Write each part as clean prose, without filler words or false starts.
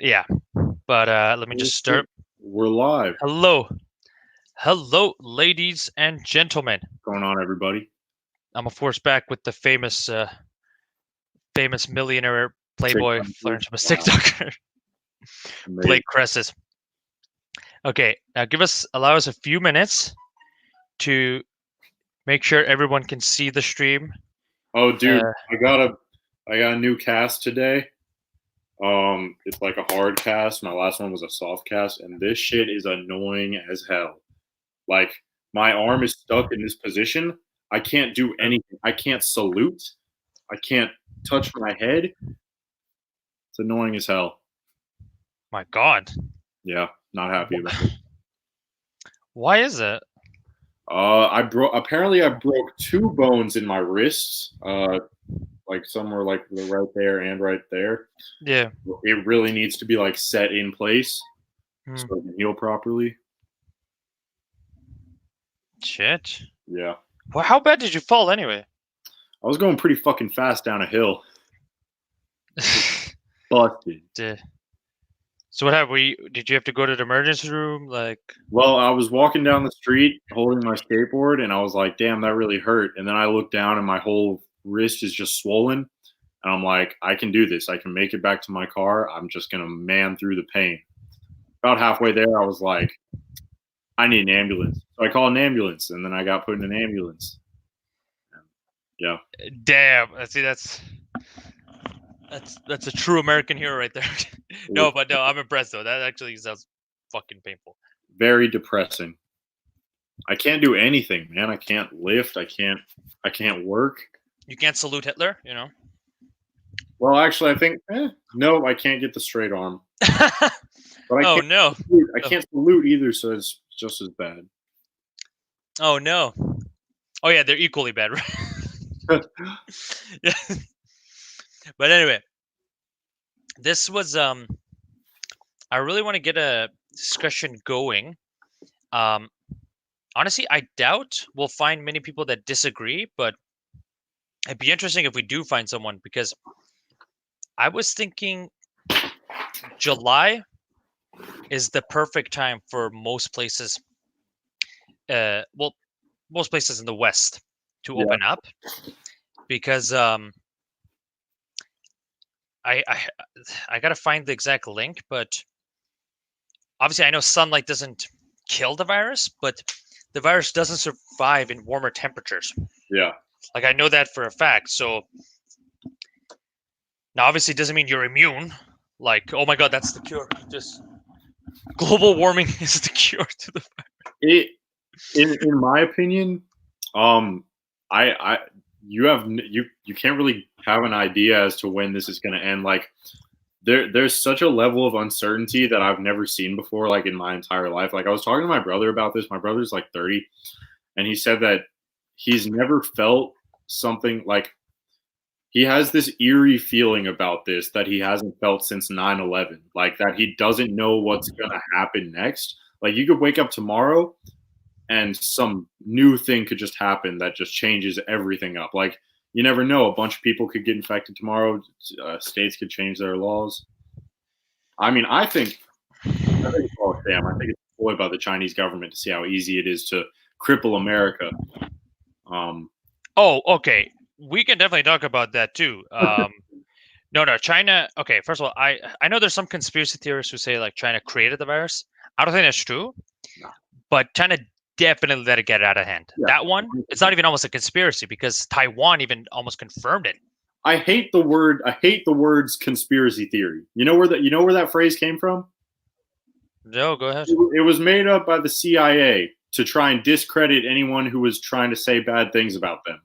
Yeah, but let me just start. We're live. Hello, ladies and gentlemen. What's going on, everybody? I'm of course back with the famous millionaire playboy philanthropist TikToker, Blake Cresses. Okay, now allow us a few minutes to make sure everyone can see the stream. Oh, dude, I got a new cast today. It's like a hard cast. My last one was a soft cast, and this shit is annoying as hell. Like, my arm is stuck in this position. I can't do anything. I can't salute. I can't touch my head. It's annoying as hell. My God. Yeah, not happy about it. Why is it? Apparently I broke 2 bones in my wrists. Like somewhere like right there and right there. Yeah. It really needs to be like set in place so it can heal properly. Shit. Yeah. Well, how bad did you fall anyway? I was going pretty fucking fast down a hill. Busted. So what happened? Did you have to go to the emergency room? Well, I was walking down the street holding my skateboard, and I was like, "Damn, that really hurt." And then I looked down, and my whole wrist is just swollen. And I'm like, "I can do this. I can make it back to my car. I'm just gonna man through the pain." About halfway there, I was like, "I need an ambulance." So I called an ambulance, and then I got put in an ambulance. Yeah. Damn. See, that's a true American hero right there. No, I'm impressed though. That actually sounds fucking painful. Very depressing. I can't do anything, man. I can't lift. I can't work. You can't salute Hitler, you know? Well, actually, I think no, I can't get the straight arm. But I can't salute either, so it's just as bad. Oh no. Oh yeah, they're equally bad, right? Yeah. But anyway, this was I really want to get a discussion going. Honestly, I doubt we'll find many people that disagree, but it'd be interesting if we do find someone, because I was thinking July is the perfect time for most places. Most places in the West to open up, because I gotta find the exact link, but obviously I know sunlight doesn't kill the virus, but the virus doesn't survive in warmer temperatures. Yeah. Like, I know that for a fact. So now obviously it doesn't mean you're immune. Like, oh my God, that's the cure. Just global warming is the cure to the virus. In my opinion, you can't really have an idea as to when this is going to end. Like, there's such a level of uncertainty that I've never seen before, like in my entire life. Like, I was talking to my brother about this. My brother's like 30, and he said that he's never felt something like, he has this eerie feeling about this that he hasn't felt since 9/11. Like, that he doesn't know what's going to happen next. Like, you could wake up tomorrow and some new thing could just happen that just changes everything up. Like, you never know. A bunch of people could get infected tomorrow. States could change their laws. I mean, I think it's all a sham. I think it's employed by the Chinese government to see how easy it is to cripple America. Oh, okay. We can definitely talk about that too. No, China. Okay, first of all, I know there's some conspiracy theorists who say like China created the virus. I don't think that's true. No. But China definitely let it get out of hand. Yeah. That one, it's not even almost a conspiracy, because Taiwan even almost confirmed it. I hate the words conspiracy theory. You know where that phrase came from? No, go ahead. It was made up by the CIA to try and discredit anyone who was trying to say bad things about them.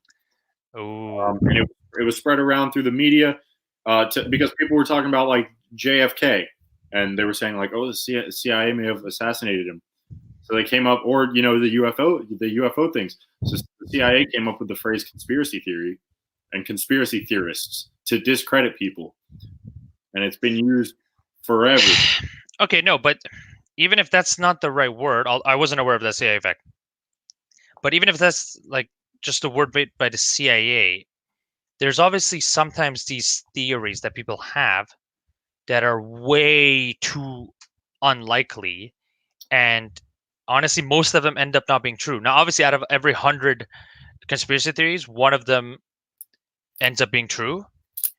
And it was spread around through the media because people were talking about like JFK, and they were saying like, oh, the CIA may have assassinated him. So they came up, or the UFO things. So the CIA came up with the phrase conspiracy theory and conspiracy theorists to discredit people, and it's been used forever. Okay, no, but even if that's not the right word, I wasn't aware of that CIA fact. But even if that's like just a word by the CIA, there's obviously sometimes these theories that people have that are way too unlikely, and honestly, most of them end up not being true. Now, obviously, out of every 100 conspiracy theories, one of them ends up being true.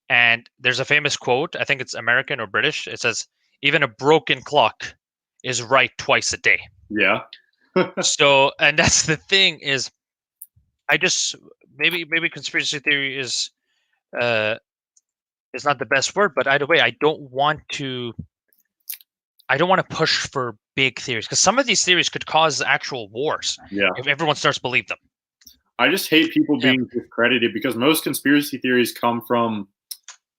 And there's a famous quote, I think it's American or British. It says, "Even a broken clock is right twice a day." Yeah. So, and that's the thing is, I just maybe conspiracy theory is not the best word, but either way, I don't want to push for big theories, because some of these theories could cause actual wars Yeah. if everyone starts to believe them. I just hate people Yeah. being discredited because most conspiracy theories come from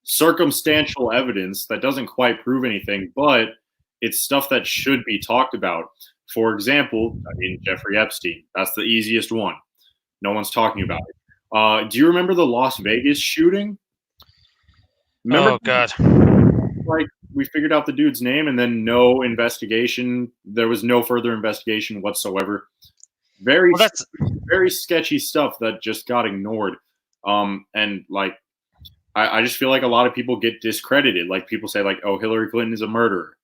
circumstantial evidence that doesn't quite prove anything, but it's stuff that should be talked about. For example, Jeffrey Epstein. That's the easiest one. No one's talking about it. Do you remember the Las Vegas shooting? Remember, Oh God. like, we figured out the dude's name and then no investigation. There was no further investigation whatsoever. Very, Well, that's very sketchy stuff that just got ignored. And like, I just feel like a lot of people get discredited. Like, people say like, "Oh, Hillary Clinton is a murderer."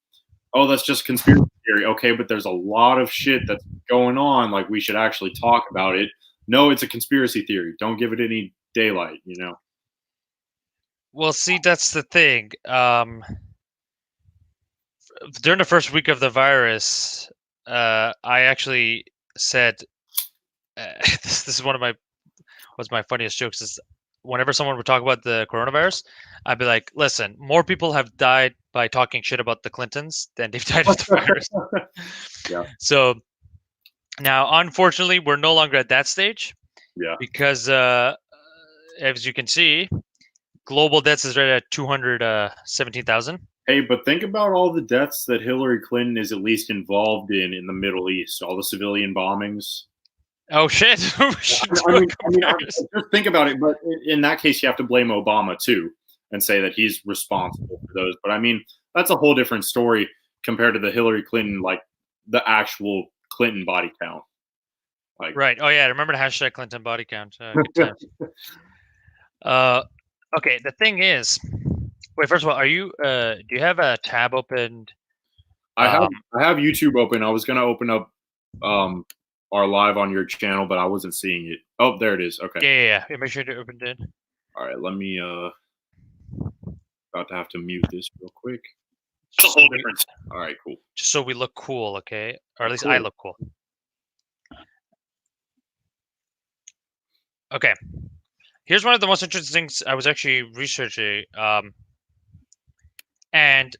Oh, that's just conspiracy theory. Okay, but there's a lot of shit that's going on. Like, we should actually talk about it. No, it's a conspiracy theory. Don't give it any daylight, you know? well, see, that's the thing. During the first week of the virus, I actually said, this is one of my funniest jokes, is whenever someone would talk about the coronavirus, I'd be like, "Listen, more people have died by talking shit about the Clintons than they've died of the virus." Yeah. So now, unfortunately, we're no longer at that stage. Yeah. Because as you can see, global deaths is right at 217,000. Hey, but think about all the deaths that Hillary Clinton is at least involved in the Middle East, all the civilian bombings. Oh shit! Just think about it. But in that case, you have to blame Obama too and say that he's responsible for those. But I mean, that's a whole different story compared to the Hillary Clinton, like the actual Clinton body count. Like, right. Oh yeah, remember the hashtag Clinton body count. Good times. Okay. The thing is, wait. First of all, are you? Do you have a tab opened? I have YouTube open. I was gonna open up our live on your channel, but I wasn't seeing it. Oh, there it is. Okay. Yeah. Make sure to open it. All right. Let me about to have to mute this real quick. It's a whole different. All right. Cool. Just so we look cool, okay? Or at least I look cool. Okay. Here's one of the most interesting things I was actually researching. And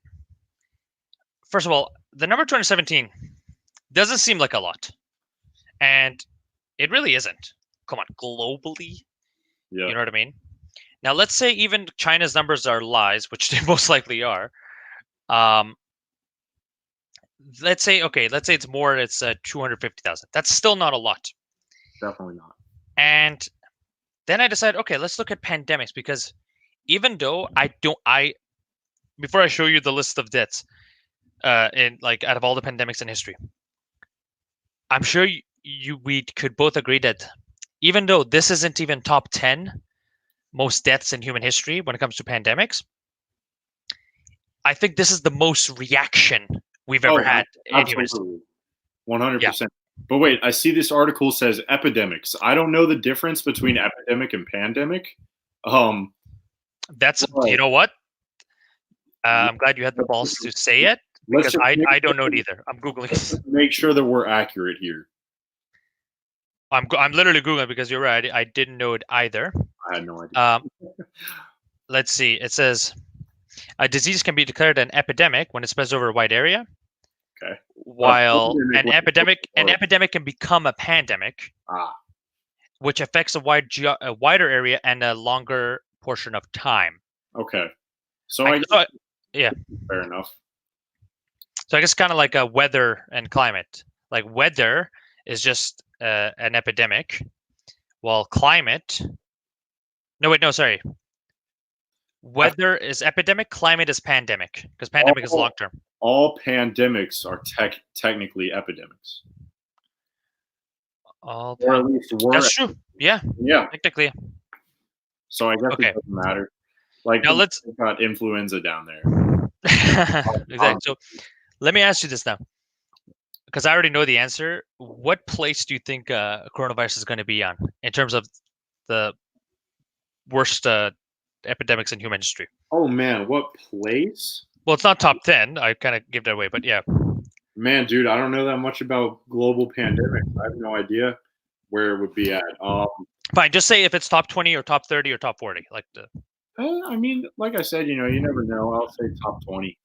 first of all, the number 217 doesn't seem like a lot. And it really isn't. Come on, globally. Yeah. You know what I mean? Now, let's say even China's numbers are lies, which they most likely are. Let's say it's more, it's 250,000. That's still not a lot. Definitely not. And then I decided, okay, let's look at pandemics, because even though before I show you the list of deaths, in like out of all the pandemics in history, I'm sure we could both agree that even though this isn't even top 10 most deaths in human history when it comes to pandemics, I think this is the most reaction we've ever had. Absolutely. 100%. But wait, I see this article says epidemics. I don't know the difference between epidemic and pandemic. That's, you know what? I'm glad you had the balls to say it, because I don't know it either. I'm Googling it. Make sure that we're accurate here. I'm literally Googling, because you're right. I didn't know it either. I had no idea. Let's see. It says a disease can be declared an epidemic when it spreads over a wide area. Okay. While an epidemic can become a pandemic, which affects a wider area and a longer portion of time. Okay. So yeah. Fair enough. So I guess kind of like a weather and climate. Like weather is just an epidemic, while climate. Sorry. Weather is epidemic, climate is pandemic, because pandemic is long term. All pandemics are technically epidemics. Or at least that's true. Yeah. Yeah. Technically. So I guess it doesn't matter. Like, now let's got influenza down there. Exactly. So let me ask you this now, because I already know the answer. What place do you think coronavirus is going to be on in terms of the worst epidemics in human history? Oh man, what place? Well, it's not top 10. I kind of give that away, but yeah. Man, dude, I don't know that much about global pandemics. I have no idea where it would be at. Fine, just say if it's top 20 or top 30 or top 40. Like the I mean, like I said, you never know. I'll say top 20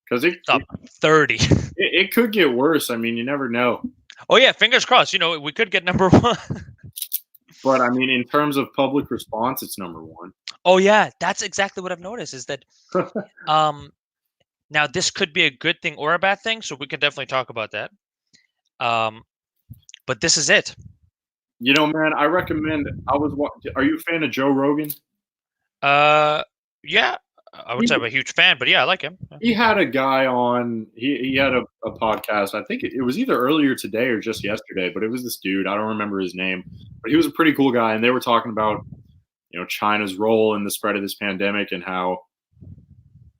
because it, top it 30. it could get worse. I mean, you never know. Oh yeah, fingers crossed. We could get number one. But I mean, in terms of public response, it's number one. Oh yeah, that's exactly what I've noticed. Is that now this could be a good thing or a bad thing, so we can definitely talk about that. But this is it. Man, I recommend. Are you a fan of Joe Rogan? Yeah, I would say I'm a huge fan, but yeah, I like him. Yeah. He had a guy on. He had a podcast. I think it was either earlier today or just yesterday, but it was this dude. I don't remember his name, but he was a pretty cool guy, and they were talking about China's role in the spread of this pandemic and how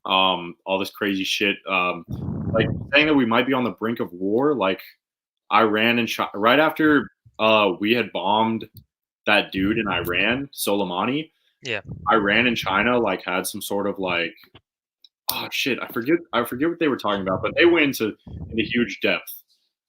all this crazy shit, like saying that we might be on the brink of war, like Iran and China, right after we had bombed that dude in Iran, Soleimani. Yeah. Iran and China like had some sort of like, oh shit, I forget what they were talking about, but they went into huge depth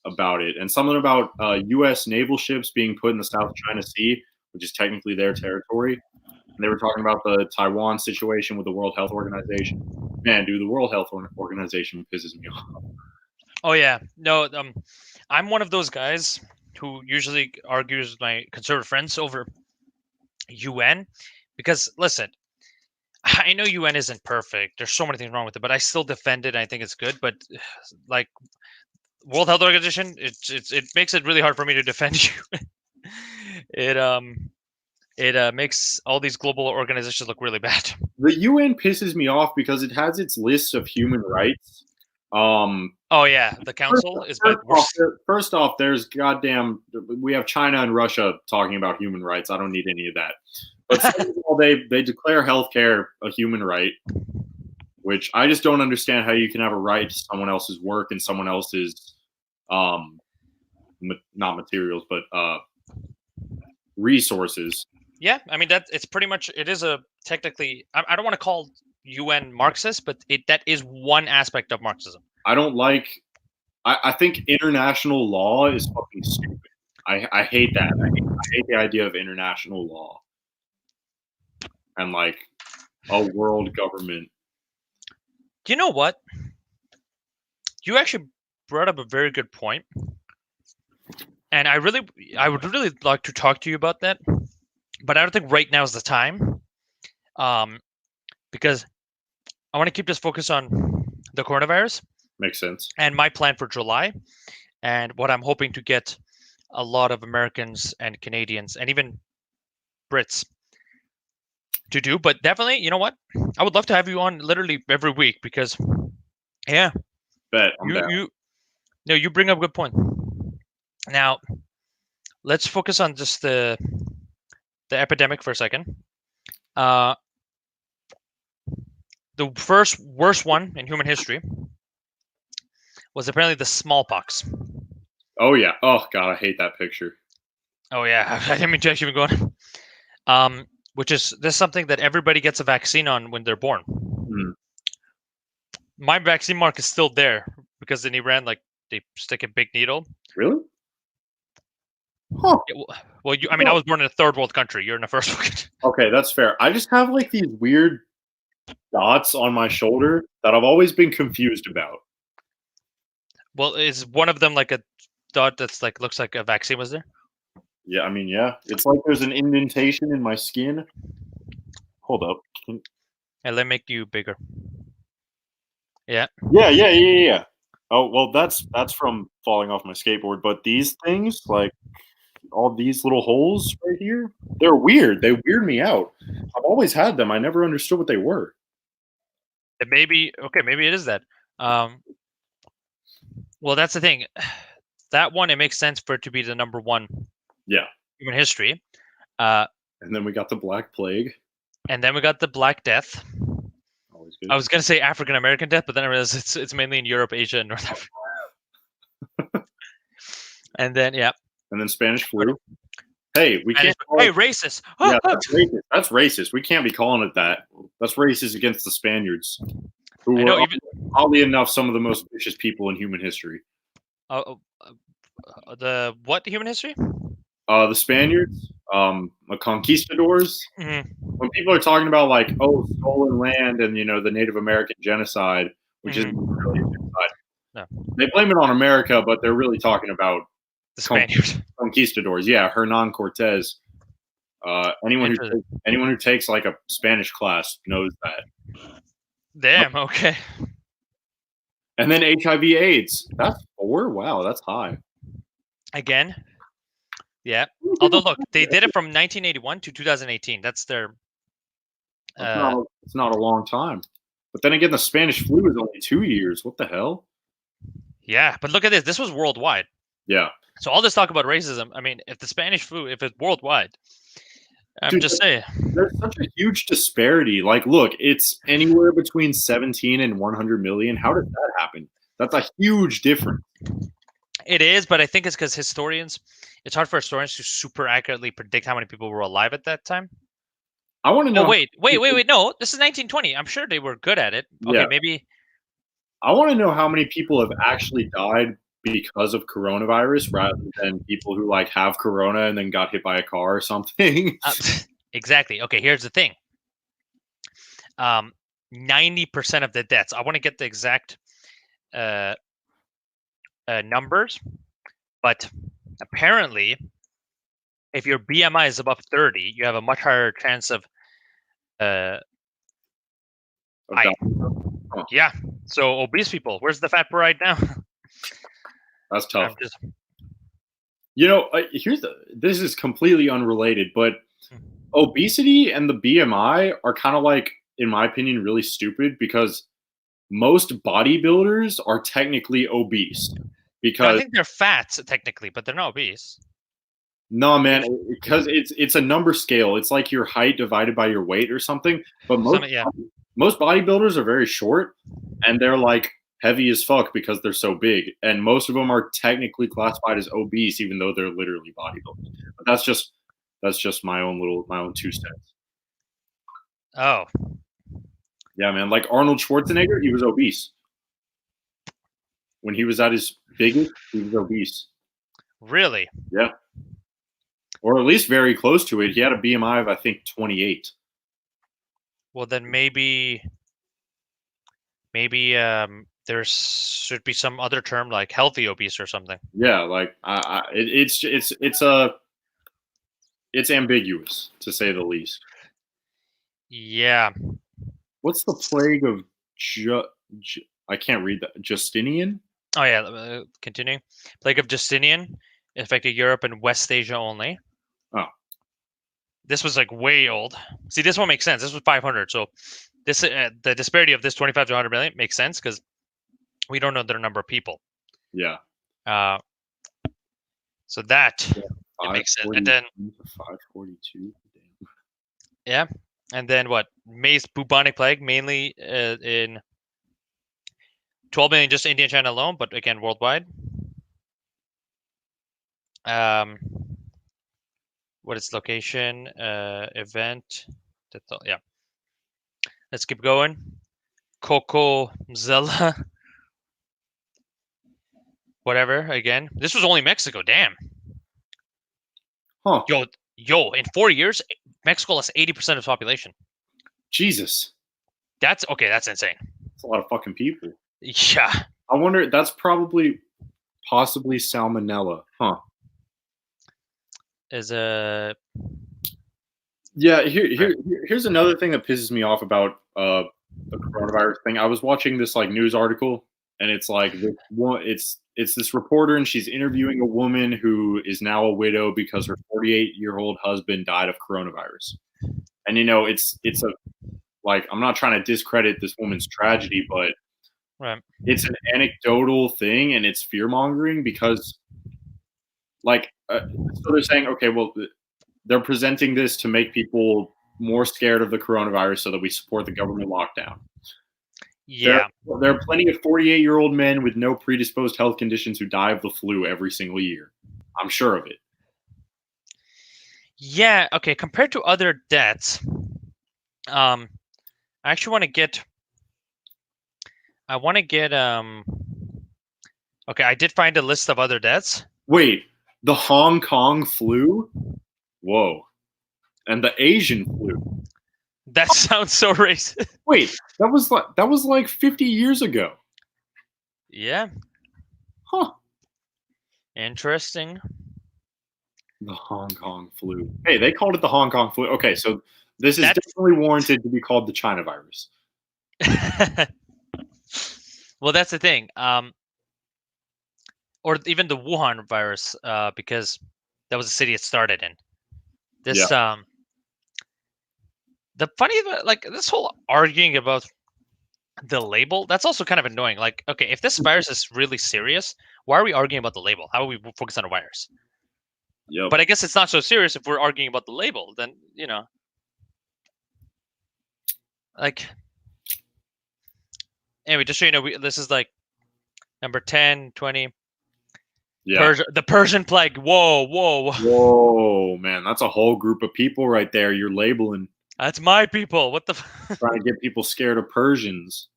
about it, and something about U.S. naval ships being put in the South China Sea, which is technically their territory. And they were talking about the Taiwan situation with the World Health Organization. Man, dude, the World Health Organization pisses me off. Oh yeah, no, I'm one of those guys who usually argues with my conservative friends over UN, because listen, I know UN isn't perfect. There's so many things wrong with it, but I still defend it. I think it's good, but like World Health Organization, it makes it really hard for me to defend you. It makes all these global organizations look really bad. The UN pisses me off because it has its list of human rights. Oh yeah, the council is by first off, there's we have China and Russia talking about human rights. I don't need any of that. But second of all, they declare healthcare a human right, which I just don't understand how you can have a right to someone else's work and someone else's, not materials, but resources. Yeah, I mean it's pretty much, it is a technically, I don't want to call UN Marxist, but that is one aspect of Marxism. I don't like. I think international law is fucking stupid. I hate that. I hate the idea of international law and like a world government. Do you know what? You actually brought up a very good point, and I would really like to talk to you about that, but I don't think right now is the time, because I want to keep this focus on the coronavirus. Makes sense. And my plan for July, and what I'm hoping to get a lot of Americans and Canadians and even Brits to do. But definitely, you know what? I would love to have you on literally every week, because, yeah, you bring up a good point. Now, let's focus on just the epidemic for a second. The first worst one in human history was apparently the smallpox. Oh yeah. Oh god, I hate that picture. Oh yeah, I didn't mean to actually even go on. Which is something that everybody gets a vaccine on when they're born. My vaccine mark is still there because in Iran, like, they stick a big needle. Really? Huh. Well, I was born in a third world country. You're in a first world country. Okay, that's fair. I just have like these weird dots on my shoulder that I've always been confused about. Well, is one of them like a dot that's like looks like a vaccine was there? Yeah, I mean, yeah. It's like there's an indentation in my skin. Hold up. And let me make you bigger. Yeah. Yeah. Oh, well, that's from falling off my skateboard. But these things, like all these little holes right here, they're weird. They weird me out. I've always had them. I never understood what they were. Maybe it is that. Well, that's the thing. That one, it makes sense for it to be the number one. Yeah. Human history. And then we got the Black Plague. And then we got the Black Death. Oh always good. I was gonna say African American death, but then I realized it's mainly in Europe, Asia, and North Africa. And then And then Spanish flu. Hey, we can't. Hey, racist. Yeah, that's racist. That's racist. We can't be calling it that. That's racist against the Spaniards, who I know, were, oddly enough, some of the most vicious people in human history. The what human history? The Spaniards, the conquistadors. Mm-hmm. When people are talking about like, oh, stolen land and the Native American genocide, which isn't really a genocide, No. They blame it on America, but they're really talking about The Spaniards. Conquistadors. Yeah, Hernan Cortez. Anyone who takes like a Spanish class knows that. Damn. Okay. And then HIV/AIDS. That's 4. Wow, that's high. Again. Yeah. Although look, they did it from 1981 to 2018. That's their. It's not a long time. But then again, the Spanish flu is only 2 years. What the hell? Yeah, but look at this. This was worldwide. Yeah. So all this talk about racism. I mean, if the Spanish flu, if it's worldwide, I'm just saying. There's such a huge disparity. Like, look, it's anywhere between 17 and 100 million. How did that happen? That's a huge difference. It is, but I think it's because it's hard for historians to super accurately predict how many people were alive at that time. I want to know. Oh, wait. No, this is 1920. I'm sure they were good at it. Okay, Yeah. maybe. I want to know how many people have actually died because of coronavirus rather than people who like have corona and then got hit by a car or something. Exactly. Okay, here's the thing. 90% of the deaths. I want to get the exact numbers, but apparently, if your BMI is above 30, you have a much higher chance of yeah. So obese people, where's the fat parade now? That's tough. This is completely unrelated, but obesity and the BMI are kind of like, in my opinion, really stupid because most bodybuilders are technically obese. Because I think they're fat technically, but they're not obese. No, man, because it's a number scale. It's like your height divided by your weight or something. But most bodybuilders are very short, and they're like heavy as fuck because they're so big. And most of them are technically classified as obese, even though they're literally bodybuilders. But that's just my own 2 cents. Oh, yeah, man. Like Arnold Schwarzenegger, he was obese. When he was at his biggest, he was obese. Really? Yeah. Or at least very close to it. He had a BMI of, I think, 28. Well, then maybe there should be some other term like healthy obese or something. Yeah, like it's ambiguous to say the least. Yeah. What's the plague of I can't read that. Justinian? Oh yeah, continuing. Plague of Justinian affected Europe and West Asia only. Oh. This was like way old. See, this one makes sense. This was 500. So this the disparity of this 25 to 100 million makes sense because we don't know their number of people. Yeah. So that it makes sense. And then 542. Yeah. And then what? Maize bubonic plague, mainly in 12 million just India and China alone, but again worldwide. What is location? Event. That's all. Yeah. Let's keep going. Coco Zella. Whatever. Again, this was only Mexico. Damn. Huh. Yo! In 4 years, Mexico lost 80% of its population. Jesus. That's insane. That's a lot of fucking people. Yeah. I wonder. That's possibly salmonella. Huh. Yeah, here's another thing that pisses me off about the coronavirus thing. I was watching this like news article, and it's like it's this reporter, and she's interviewing a woman who is now a widow because her 48-year-old husband died of coronavirus. And it's a like, I'm not trying to discredit this woman's tragedy, but it's an anecdotal thing, and it's fear mongering because like so they're saying, okay, well, they're presenting this to make people more scared of the coronavirus so that we support the government lockdown. Yeah. There are plenty of 48-year-old men with no predisposed health conditions who die of the flu every single year. I'm sure of it. Yeah. Okay. Compared to other deaths, I actually want to get. I want to get. Okay, I did find a list of other deaths. Wait, the Hong Kong flu? Whoa. And the Asian flu. That sounds so racist. Wait, that was like 50 years ago. Yeah. Huh. Interesting. The Hong Kong flu. Hey, they called it the Hong Kong flu. Okay, so this is definitely warranted to be called the China virus. Well, that's the thing. Or even the Wuhan virus, because that was the city it started in. This the funny, like, this whole arguing about the label, that's also kind of annoying. Like, okay, if this virus is really serious, why are we arguing about the label? How are we focused on a virus? Yep. But I guess it's not so serious if we're arguing about the label. Then, like, anyway, just so you know, this is like number 10, 20. Yeah. The Persian plague. Whoa, man, that's a whole group of people right there. You're labeling. That's my people. What the? Trying to get people scared of Persians.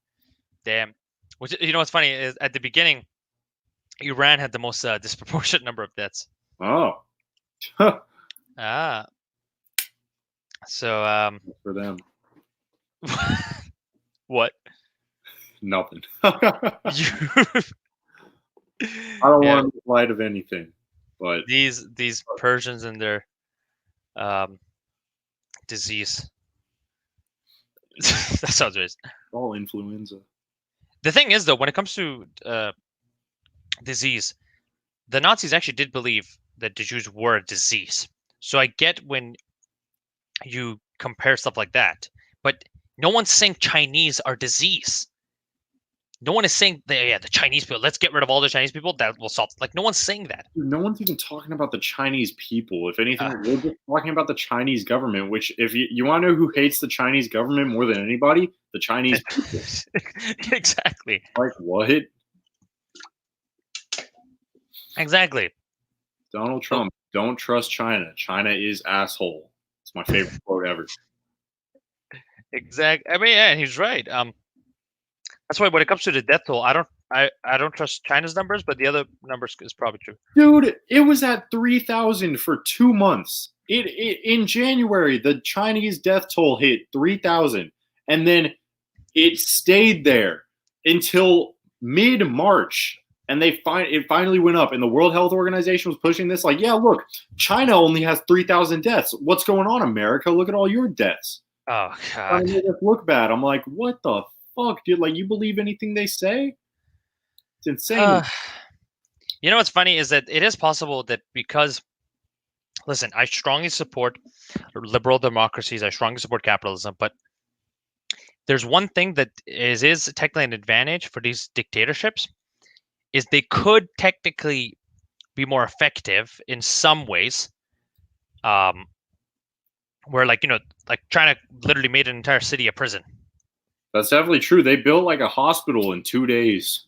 Damn. Which, what's funny is at the beginning, Iran had the most disproportionate number of deaths. Oh. So for them. What? Nothing. I don't want to make light of anything, but these Persians and their disease. That sounds racist. All influenza. The thing is, though, when it comes to disease, the Nazis actually did believe that the Jews were a disease. So I get when you compare stuff like that, but no one's saying Chinese are disease. No one is saying the Chinese people. Let's get rid of all the Chinese people. That will solve. Like, no one's saying that. No one's even talking about the Chinese people. If anything, we're just talking about the Chinese government. Which, if you want to know who hates the Chinese government more than anybody, the Chinese people. Exactly. Like what? Exactly. Donald Trump. Don't trust China. China is asshole. It's my favorite quote ever. Exactly. I mean, yeah, he's right. That's why when it comes to the death toll, I don't trust China's numbers, but the other numbers is probably true. Dude, it was at 3,000 for 2 months. In January, the Chinese death toll hit 3,000, and then it stayed there until mid-March, and it finally went up. And the World Health Organization was pushing this, like, yeah, look, China only has 3,000 deaths. What's going on, America? Look at all your deaths. Oh God! Trying to make us look bad. I'm like, what the fuck, dude? Like, you believe anything they say? It's insane. You know what's funny is that it is possible that because, listen, I strongly support liberal democracies. I strongly support capitalism, but there's one thing that is technically an advantage for these dictatorships, is they could technically be more effective in some ways. Where, like, like China literally made an entire city a prison. That's definitely true. They built like a hospital in 2 days.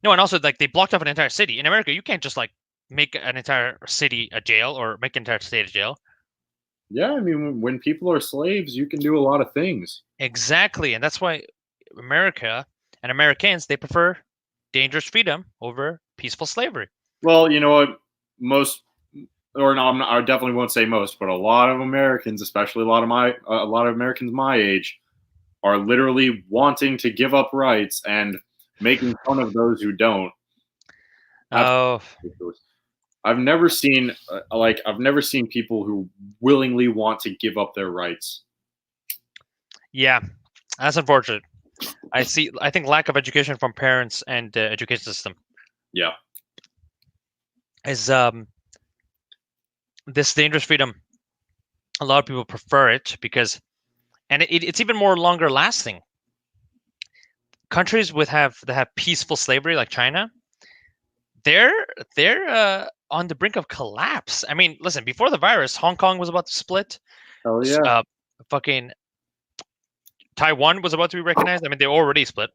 No, and also, like, they blocked off an entire city. In America, you can't just like make an entire city a jail or make an entire state a jail. Yeah, I mean, when people are slaves, you can do a lot of things. Exactly, and that's why America and Americans, they prefer dangerous freedom over peaceful slavery. Well, you know what? I definitely won't say most, but a lot of Americans, especially a lot of Americans my age, are literally wanting to give up rights and making fun of those who don't. Oh, I've never seen people who willingly want to give up their rights. Yeah, that's unfortunate. I think lack of education from parents and the education system. Yeah. Is this dangerous freedom? A lot of people prefer it because, and it's even more longer lasting. Countries that have peaceful slavery, like China, they're on the brink of collapse. I mean, listen, before the virus, Hong Kong was about to split. Oh yeah. Fucking Taiwan was about to be recognized. I mean, they already split.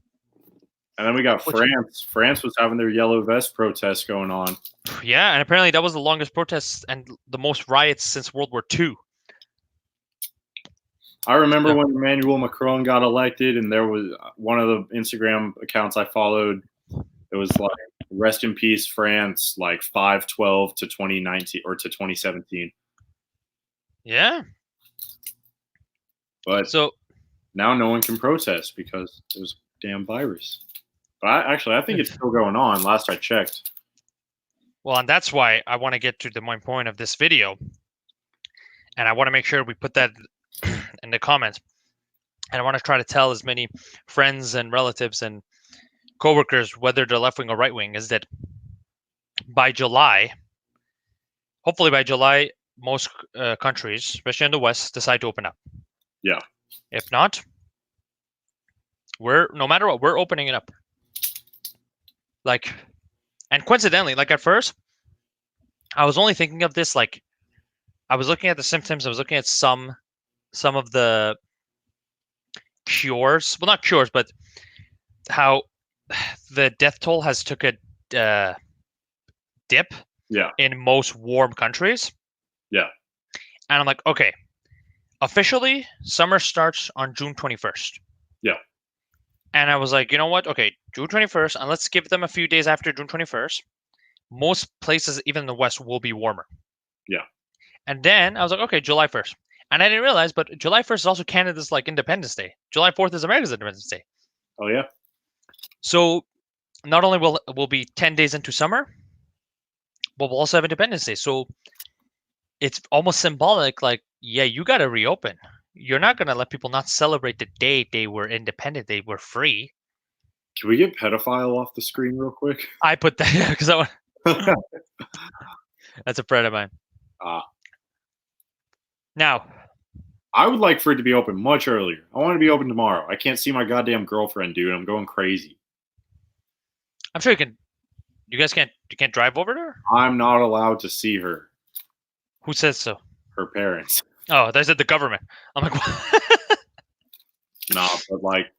And then we got France. France was having their yellow vest protests going on. Yeah, and apparently that was the longest protests and the most riots since World War II. I remember when Emmanuel Macron got elected, and there was one of the Instagram accounts I followed. It was like, rest in peace, France, like 5/12 to 2019 or to 2017. Yeah. But so now no one can protest because there's a damn virus. But I think it's still going on. Last I checked. Well, and that's why I want to get to the main point of this video, and I want to make sure we put that in the comments. And I want to try to tell as many friends and relatives and coworkers, whether they're left wing or right wing, is that by July, hopefully by July, most countries, especially in the West, decide to open up. Yeah. If not, no matter what, we're opening it up. Like, and coincidentally, like at first, I was only thinking of this, like, I was looking at the symptoms. I was looking at some of the cures. Well, not cures, but how the death toll has took a dip. Yeah. In most warm countries. Yeah. And I'm like, okay, officially, summer starts on June 21st. Yeah. And I was like, you know what? Okay, June 21st, and let's give them a few days after June 21st. Most places, even in the West, will be warmer. Yeah. And then I was like, okay, July 1st. And I didn't realize, but July 1st is also Canada's like Independence Day. July 4th is America's Independence Day. Oh, yeah. So not only will we'll be 10 days into summer, but we'll also have Independence Day. So it's almost symbolic, like, yeah, you got to reopen. You're not going to let people not celebrate the day they were independent, they were free. Can we get pedophile off the screen real quick? I put that because I want. That's a friend of mine. Now, I would like for it to be open much earlier. I want to be open tomorrow. I can't see my goddamn girlfriend, dude. I'm going crazy. I'm sure you can. You guys can't. You can't drive over there. I'm not allowed to see her. Who says so? Her parents. Oh, they said the government. I'm like, what? No, but like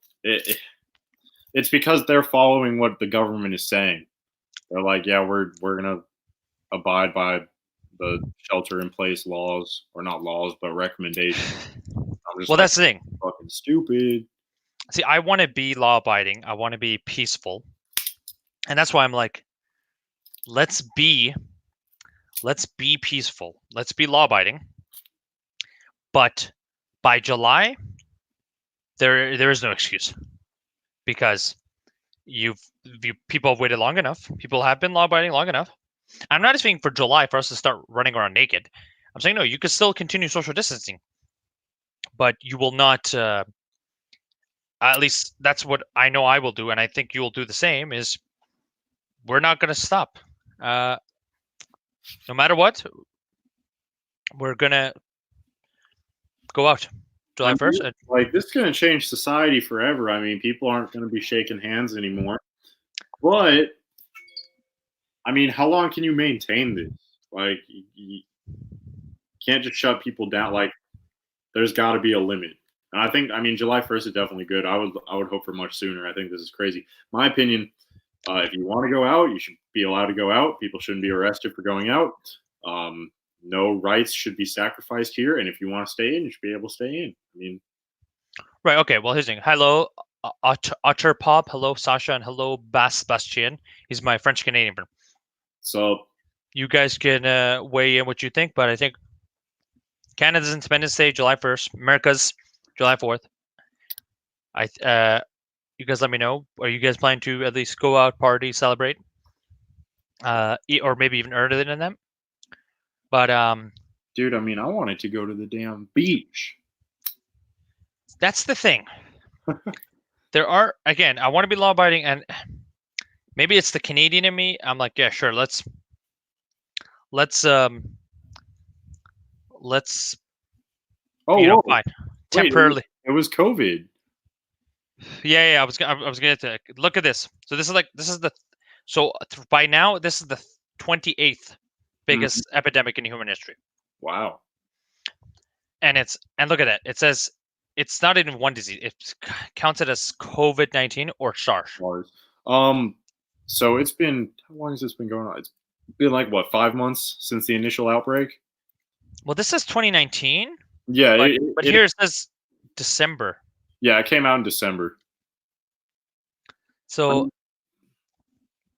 it's because they're following what the government is saying. They're like, yeah, we're gonna abide by the shelter-in-place laws, or not laws, but recommendations. I'm just well, that's the thing. Fucking stupid. See, I want to be law-abiding. I want to be peaceful, and that's why I'm like, let's be peaceful. Let's be law-abiding. But by July, there is no excuse, because people have waited long enough. People have been law-abiding long enough. I'm not asking for July for us to start running around naked. I'm saying, no, you can still continue social distancing, but you will not. At least that's what I know I will do, and I think you will do the same. Is we're not going to stop. No matter what, we're gonna go out July 1st. Like, this is going to change society forever. I mean, people aren't going to be shaking hands anymore. But I mean, how long can you maintain this? Like, you can't just shut people down. Like, there's got to be a limit. And I think, I mean, July 1st is definitely good. I would hope for much sooner. I think this is crazy. My opinion, if you want to go out, you should be allowed to go out. People shouldn't be arrested for going out. No rights should be sacrificed here. And if you want to stay in, you should be able to stay in. I mean, right. Okay. Well, here's the thing. Hello, Otter Pop. Hello, Sasha, and hello, Bastien. He's my French Canadian friend. So you guys can weigh in what you think, but I think Canada's Independence Day, July 1st. America's July 4th. You guys let me know. Are you guys planning to at least go out, party, celebrate? Or maybe even earlier than that? But dude, I mean, I wanted to go to the damn beach. That's the thing. There are, again, I want to be law-abiding, and maybe it's the Canadian in me. I'm like, yeah, sure, let's fine. Temporarily. It was COVID. Yeah, I was gonna look at this. So this is by now this is the 28th biggest epidemic in human history. Wow. And look at that. It says it's not even one disease. It's counted as COVID-19 or SARS. So it's been, how long has this been going on? It's been like what, 5 months since the initial outbreak? Well, this says 2019. Yeah, but here it says December. Yeah, it came out in December. So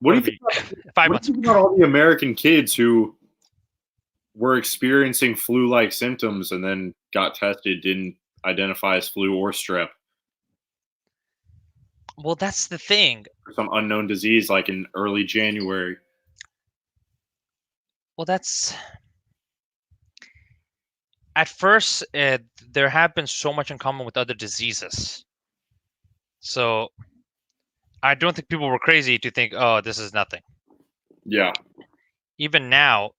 what do you think about, 5 months. What do you think about all the American kids who were experiencing flu-like symptoms and then got tested, didn't identify as flu or strep? Well, that's the thing. Or some unknown disease like in early January. Well, that's... At first, there have been so much in common with other diseases. So I don't think people were crazy to think, oh, this is nothing. Yeah. Even now,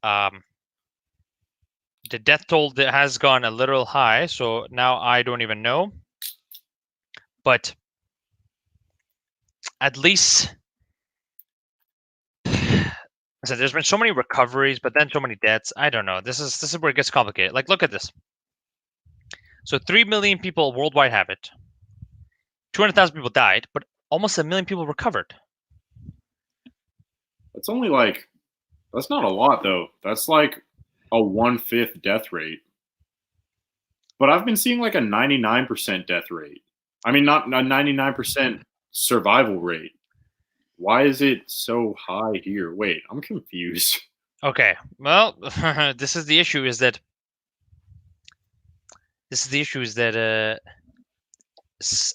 the death toll has gone a little high, so now I don't even know. But at least, so there's been so many recoveries, but then so many deaths. I don't know. This is where it gets complicated. Like, look at this. So 3 million people worldwide have it. 200,000 people died, but almost 1 million people recovered. That's only like, that's not a lot though. That's like a 1/5 death rate. But I've been seeing like a 99% death rate. I mean, not a 99% survival rate. Why is it so high here? Wait, I'm confused. Okay, well, this is the issue. Is that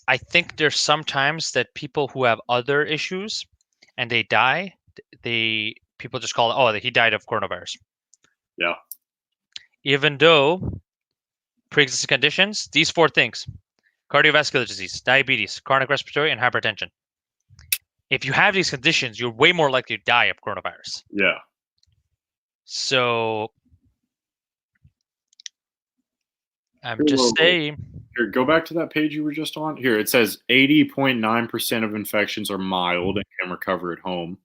I think there's sometimes that people who have other issues and they die, people just call it, oh, he died of coronavirus. Yeah. Even though pre-existing conditions, these 4 things: cardiovascular disease, diabetes, chronic respiratory, and hypertension. If you have these conditions, you're way more likely to die of coronavirus. Yeah. So I'm just saying. Here, go back to that page you were just on. Here, it says 80.9% of infections are mild and can recover at home.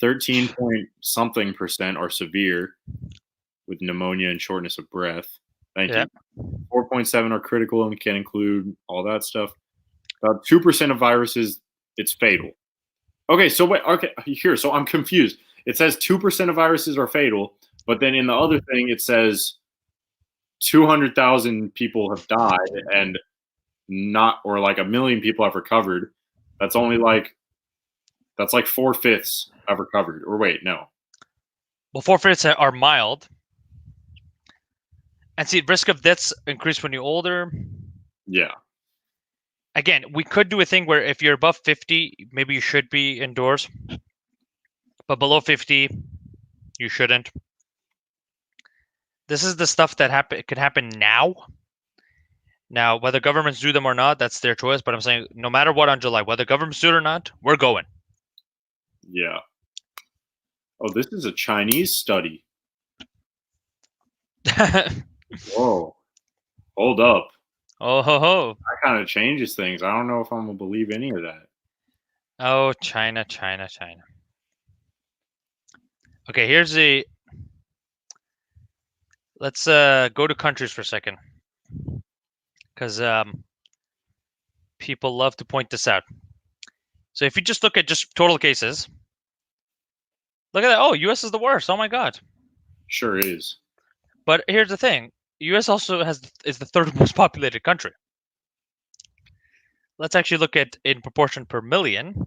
13 point something percent are severe with pneumonia and shortness of breath. Thank you. 4.7 are critical and can include all that stuff. About 2% of viruses, it's fatal. Okay, so wait, okay, here, so I'm confused. It says 2% of viruses are fatal, but then in the other thing, it says 200,000 people have died and or like 1 million people have recovered. That's only like, that's like 4/5 have recovered. Or wait, no. Well, 4/5 are mild. And see, risk of deaths increase when you're older. Yeah. Again, we could do a thing where if you're above 50, maybe you should be indoors. But below 50, you shouldn't. This is the stuff that could happen now. Now, whether governments do them or not, that's their choice. But I'm saying no matter what on July, whether governments do it or not, we're going. Yeah. Oh, this is a Chinese study. Whoa. Hold up. Oh, ho, ho. That kind of changes things. I don't know if I'm going to believe any of that. Oh, China. Okay, here's the... Let's go to countries for a second. Because people love to point this out. So if you just look at just total cases, look at that. Oh, US is the worst. Oh my God. Sure is. But here's the thing. US also is the 3rd most populated country. Let's actually look at in proportion per million.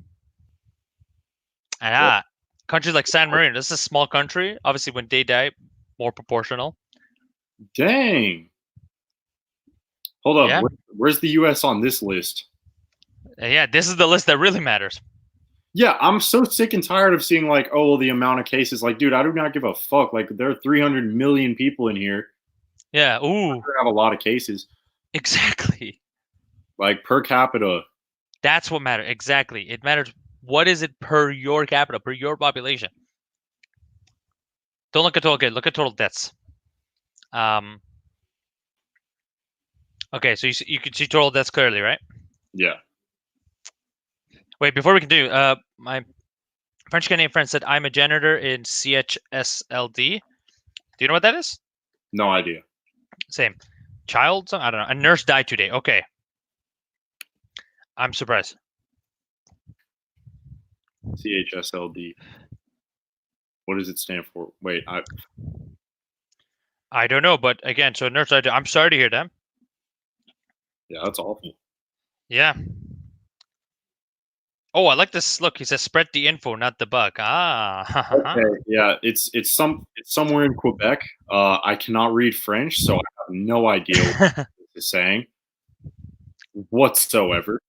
And countries like San Marino, this is a small country. Obviously, when they die, more proportional. Dang. Hold up. Yeah. Where's the US on this list? Yeah, this is the list that really matters. Yeah, I'm so sick and tired of seeing like, oh, the amount of cases. Like, dude, I do not give a fuck. Like, there are 300 million people in here. Yeah. Ooh. I have a lot of cases. Exactly. Like per capita. That's what matters. Exactly. It matters. What is it per your capita, per your population? Don't look at total. Okay, look at total deaths. Okay, so you can see total deaths clearly, right? Yeah. Wait, before we continue, my French Canadian friend said I'm a janitor in CHSLD. Do you know what that is? No idea. Same. child. I don't know. A nurse died today. Okay. I'm surprised. CHSLD. What does it stand for? Wait, I don't know, but again, so a nurse died. I'm sorry to hear that. yeah, that's awful. Yeah. Oh, I like this. Look, he says spread the info, not the bug. Ah. Okay, yeah, it's somewhere in Quebec. I cannot read French, so I have no idea what it's saying whatsoever.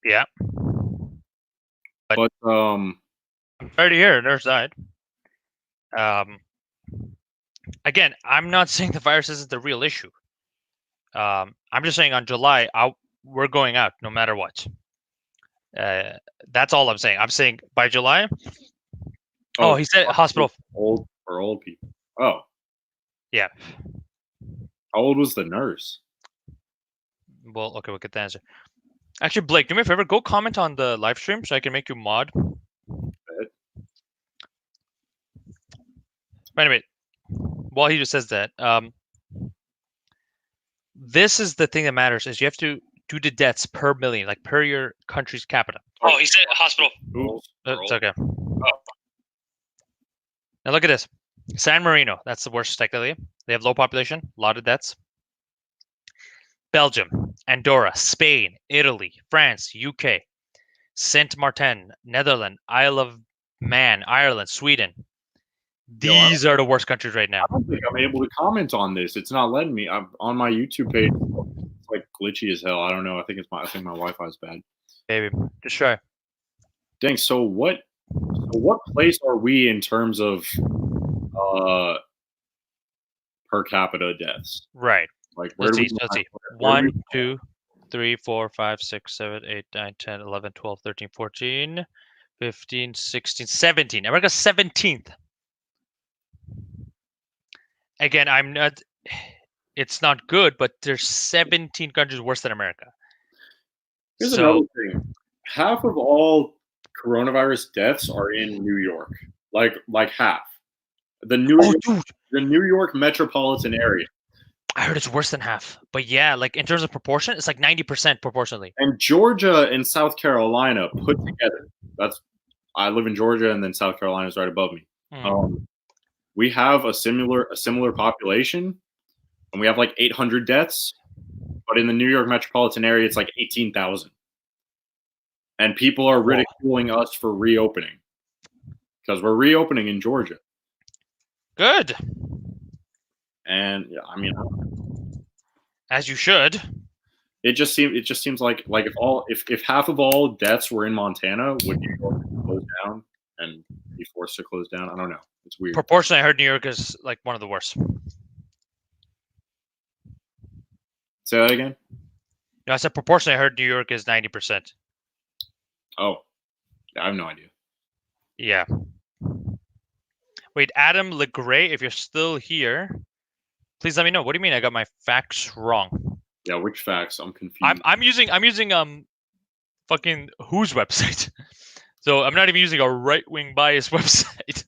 Yeah. But I'm sorry to hear a nurse died. Again, I'm not saying the virus isn't the real issue. I'm just saying on July, we're going out no matter what. That's all I'm saying. I'm saying by July. Oh, he said hospital. Old people. Oh, yeah. How old was the nurse? Well, okay, we'll get the answer. Actually, Blake, do me a favor. Go comment on the live stream so I can make you mod. But anyway, while he just says that, this is the thing that matters: is you have to do the deaths per million, like per your country's capita. Oh, he said hospital. Oops. It's okay. Oh. Now look at this. San Marino, that's the worst technically. They have low population, a lot of deaths. Belgium, Andorra, Spain, Italy, France, UK, Saint Martin, Netherlands, Isle of Man, Ireland, Sweden. These are the worst countries right now. I don't think I'm able to comment on this. It's not letting me. I'm on my YouTube page. It's like glitchy as hell. I don't know. I think my Wi-Fi is bad. Baby, just try. Dang. So what place are we in terms of per capita deaths? Right. Like where let's see. 1, 2, 3, 4, 5, 6, 7, 8, 9, 10, 11, 12, 13, 14, 15, 16, 17. America's 17th. Again, I'm not. It's not good, but there's 17 countries worse than America. Here's another thing. Half of all coronavirus deaths are in New York. Like half. The New York metropolitan area. I heard it's worse than half. But yeah, like in terms of proportion, it's like 90% proportionally. And Georgia and South Carolina put together. I live in Georgia, and then South Carolina is right above me. We have a similar population, and we have like 800 deaths. But in the New York metropolitan area, it's like 18,000. And people are ridiculing us for reopening because we're reopening in Georgia. Good. And yeah, I mean, as you should. It just seems like if half of all deaths were in Montana, would New York close down and be forced to close down? I don't know. It's weird. Proportionally, I heard New York is like one of the worst. Say that again? No, I said proportionally, I heard New York is 90%. Oh, I have no idea. Yeah. Wait, Adam Legray, if you're still here, please let me know. What do you mean I got my facts wrong? Yeah, which facts? I'm confused. I'm using fucking whose website? So I'm not even using a right-wing bias website.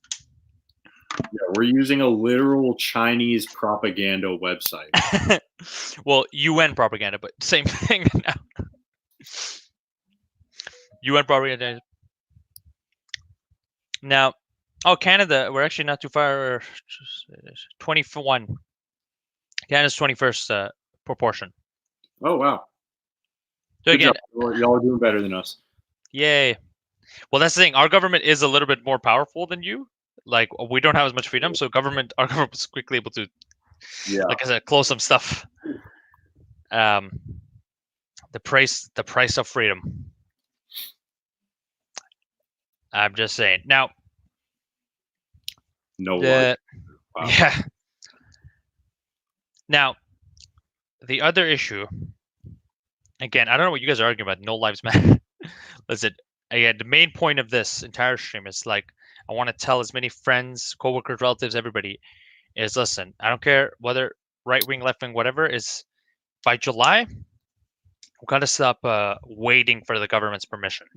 Yeah, we're using a literal Chinese propaganda website. Well, UN propaganda, but same thing now. UN propaganda. Now, Canada, we're actually not too far. 21. Canada's 21st proportion. Oh, wow. So again, y'all are doing better than us. Yay. Well, that's the thing. Our government is a little bit more powerful than you. Like, we don't have as much freedom, so our government was quickly able to, like I said, close some stuff. The price of freedom. I'm just saying. Now, wow. Yeah. Now, the other issue, again, I don't know what you guys are arguing about. No lives matter. Listen, again, the main point of this entire stream is like, I want to tell as many friends, coworkers, relatives, everybody, is listen, I don't care whether right wing, left wing, whatever, is by July, we've got to stop waiting for the government's permission.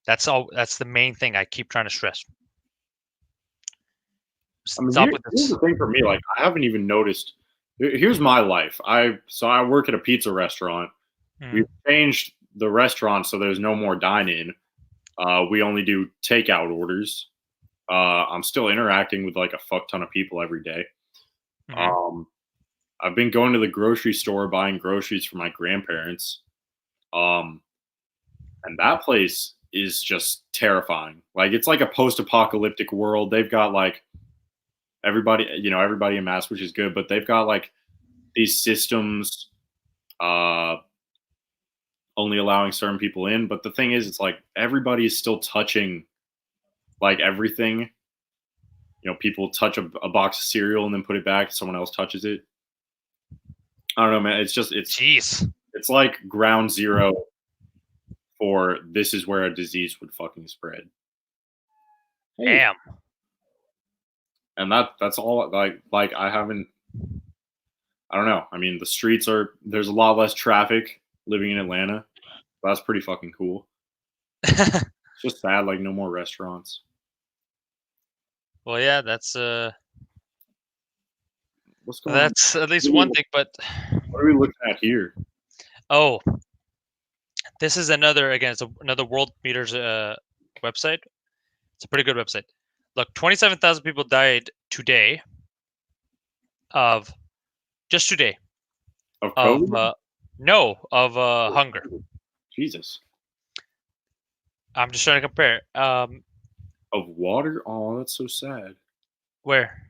That's all. That's the main thing I keep trying to stress. I mean, stop with here's this. the thing for me. Like, I haven't even noticed. Here's my life. I work at a pizza restaurant. We've changed the restaurant so there's no more dine-in. We only do takeout orders. I'm still interacting with like a fuck ton of people every day. I've been going to the grocery store buying groceries for my grandparents. And that place is just terrifying. Like, it's like a post-apocalyptic world. They've got like everybody in mass, which is good, but they've got like these systems only allowing certain people in. But the thing is, it's like everybody is still touching like everything. People touch a box of cereal and then put it back, someone else touches it. I don't know, man. It's Jeez. It's like ground zero for this is where a disease would fucking spread. Hey. Damn. And that's all. Like I haven't. I don't know. I mean, the streets there's a lot less traffic living in Atlanta. That's pretty fucking cool. It's just sad, like no more restaurants. Well, yeah, that's what's going on? That's at least one thing, but what are we looking at here? Oh, this is another it's another World Meters website. It's a pretty good website. Look, 27,000 people died today just today. Of COVID? Of hunger. Jesus. I'm just trying to compare. Of water? Oh, that's so sad. Where?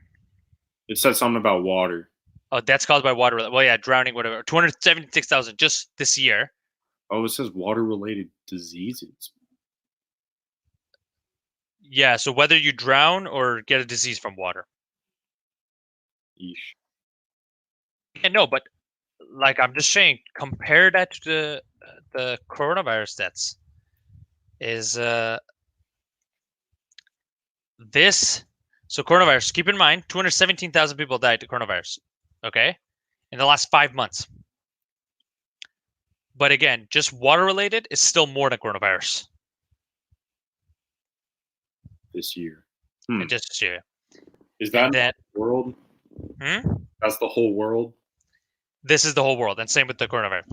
It said something about water. Oh, that's caused by water. Well, yeah, drowning, whatever. 276,000 just this year. Oh, it says water-related diseases. Yeah, so whether you drown or get a disease from water. Yeesh. Yeah, no, but like I'm just saying, compare that to the coronavirus deaths. Is this so coronavirus? Keep in mind, 217,000 people died to coronavirus. Okay, in the last 5 months. But again, just water-related is still more than coronavirus. This year. Just this year. Is that the world? That's the whole world? This is the whole world, and same with the coronavirus.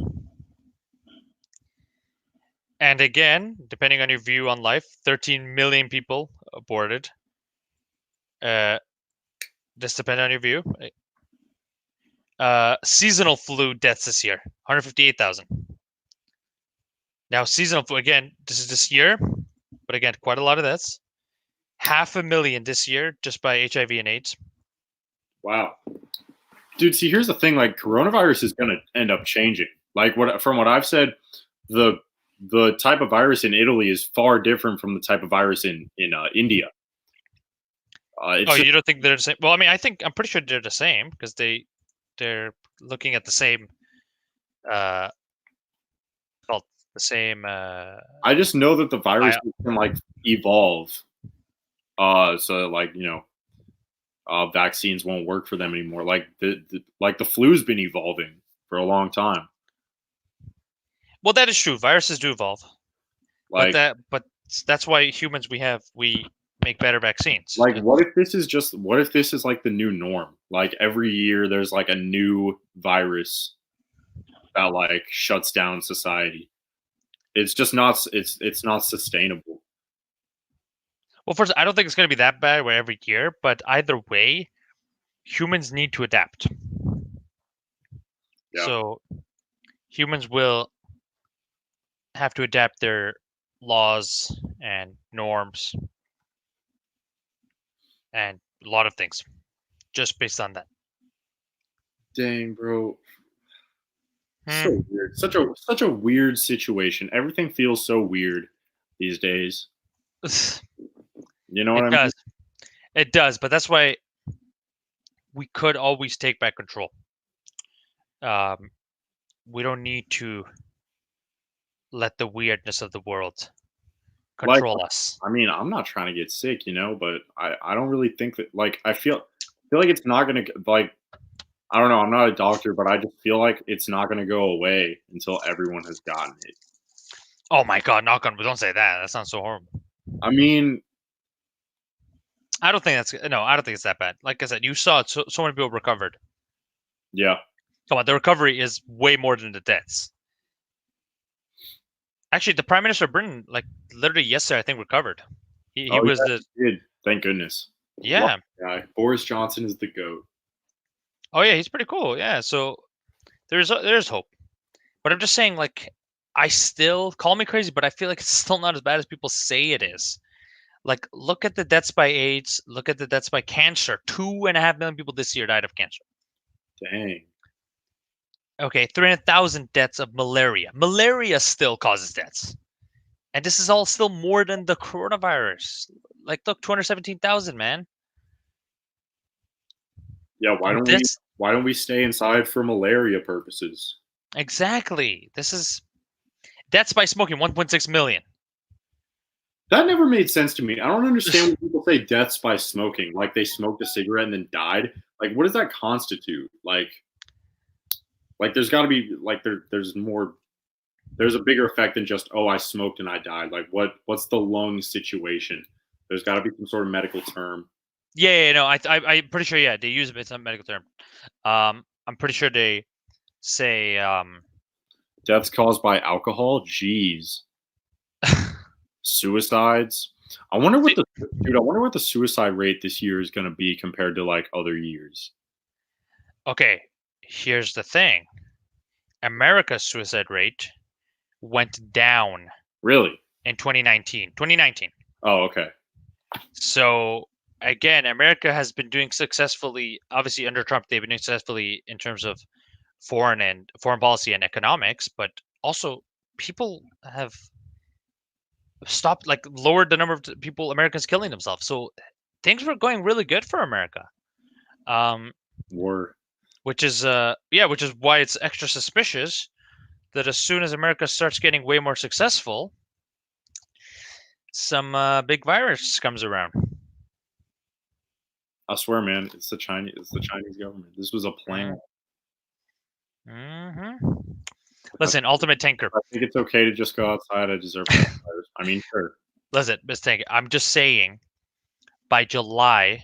And again, depending on your view on life, 13 million people aborted. Just depending on your view. Seasonal flu deaths this year, 158,000. Now, seasonal flu, again, this is this year, but again, quite a lot of deaths. 500,000 this year just by HIV and AIDS. Wow. Dude, see, here's the thing. Like, coronavirus is going to end up changing. Like, from what I've said, the type of virus in Italy is far different from the type of virus in India. You don't think they're the same? Well, I mean, I'm pretty sure they're the same because they're looking at the same I just know that the virus can like evolve. So like vaccines won't work for them anymore. Like the flu's been evolving for a long time. Well, that is true. Viruses do evolve. Like, but that's why humans we make better vaccines. Like, what if this is like the new norm? Like every year there's like a new virus that like shuts down society. It's just not it's not sustainable. Well, first, I don't think it's going to be that bad where every year, but either way, humans need to adapt. Yeah. So humans will have to adapt their laws and norms and a lot of things just based on that. Dang, bro. So weird. Such a weird situation. Everything feels so weird these days. You know what I mean? It does, but that's why we could always take back control. We don't need to let the weirdness of the world control us. I mean, I'm not trying to get sick, but I don't really think that, like, I feel like it's not going to, like, I don't know. I'm not a doctor, but I just feel like it's not going to go away until everyone has gotten it. Oh my God, knock on wood. Don't say that. That sounds so horrible. I mean, I don't think it's that bad. Like I said, you saw it, so many people recovered. Yeah. Come on, the recovery is way more than the deaths. Actually, the Prime Minister of Britain, like literally yesterday, I think recovered. He was the he did. Thank goodness. yeah. Guy. Boris Johnson is the GOAT. Oh yeah, he's pretty cool. Yeah, so there's hope. But I'm just saying, like, I still call me crazy, but I feel like it's still not as bad as people say it is. Like, look at the deaths by AIDS. Look at the deaths by cancer. 2.5 million people this year died of cancer. Dang. Okay, 300,000 deaths of malaria. Malaria still causes deaths. And this is all still more than the coronavirus. Like, look, 217,000, man. Yeah, why don't we stay inside for malaria purposes? Exactly. This is deaths by smoking, 1.6 million. That never made sense to me. I don't understand when people say deaths by smoking, like they smoked a cigarette and then died. Like, what does that constitute? Like there's got to be like there's more. There's a bigger effect than just I smoked and I died. Like what's the lung situation? There's got to be some sort of medical term. Yeah, no, I'm pretty sure. Yeah, they use it. It's a medical term. I'm pretty sure they say deaths caused by alcohol. Jeez. Suicides. I wonder what the suicide rate this year is going to be compared to like other years. Okay, here's the thing. America's suicide rate went down. Really? In 2019. Oh, okay. So again, America has been doing successfully. Obviously, under Trump, they've been doing successfully in terms of foreign policy and economics, but also people have stopped, like lowered the number of people, Americans killing themselves. So things were going really good for America. Which is why it's extra suspicious that as soon as America starts getting way more successful, some big virus comes around. I swear, man, it's the Chinese government. This was a plan. Mm-hmm. Listen, Ultimate Tanker. I think it's okay to just go outside. I deserve virus. I mean, sure. Listen, Miss Tanker, I'm just saying, by July,